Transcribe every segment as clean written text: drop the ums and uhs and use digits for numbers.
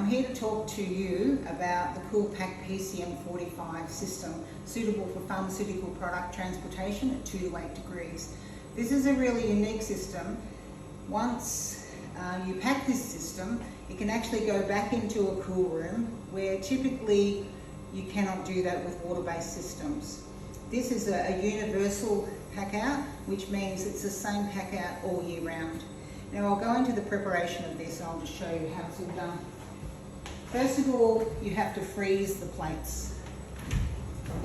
I'm here to talk to you about the CoolPac PCM 45 system, suitable for pharmaceutical product transportation at 2 to 8 degrees. This is a really unique system. Once you pack this system, it can actually go back into a cool room where typically you cannot do that with water-based systems. This is a universal pack out, which means it's the same pack out all year round. Now I'll go into the preparation of this and I'll just show you how it's all done. First of all, you have to freeze the plates.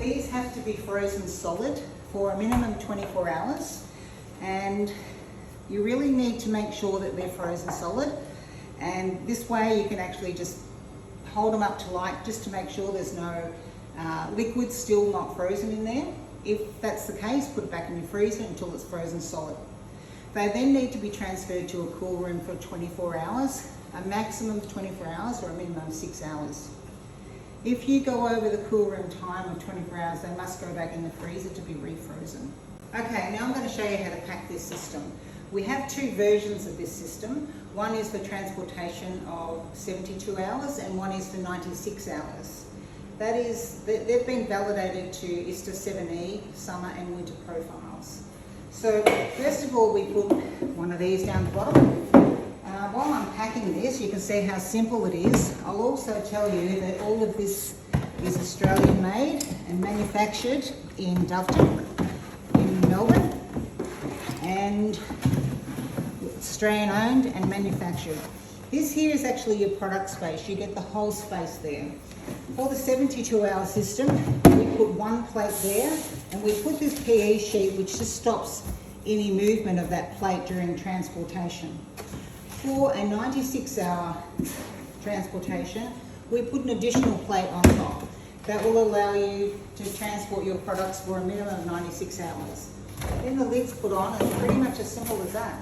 These have to be frozen solid for a minimum 24 hours, and you really need to make sure that they're frozen solid, and this way you can actually just hold them up to light just to make sure there's no liquid still not frozen in there. If that's the case, put it back in your freezer until it's frozen solid. They then need to be transferred to a cool room for 24 hours, a maximum of 24 hours or a minimum of 6 hours. If you go over the cool room time of 24 hours, they must go back in the freezer to be refrozen. Okay, now I'm going to show you how to pack this system. We have two versions of this system. One is for transportation of 72 hours and one is for 96 hours. That is, they've been validated to ISTA 7E, summer and winter profiles. So first of all, we put one of these down the bottom. While I'm packing this, you can see how simple it is. I'll also tell you that all of this is Australian made and manufactured in Doveton, in Melbourne, and Australian owned and manufactured. This here is actually your product space. You get the whole space there. For the 72-hour system, we put one plate there, and we put this PE sheet which just stops any movement of that plate during transportation. For a 96-hour transportation, we put an additional plate on top. That will allow you to transport your products for a minimum of 96 hours. Then the lid's put on, and it's pretty much as simple as that.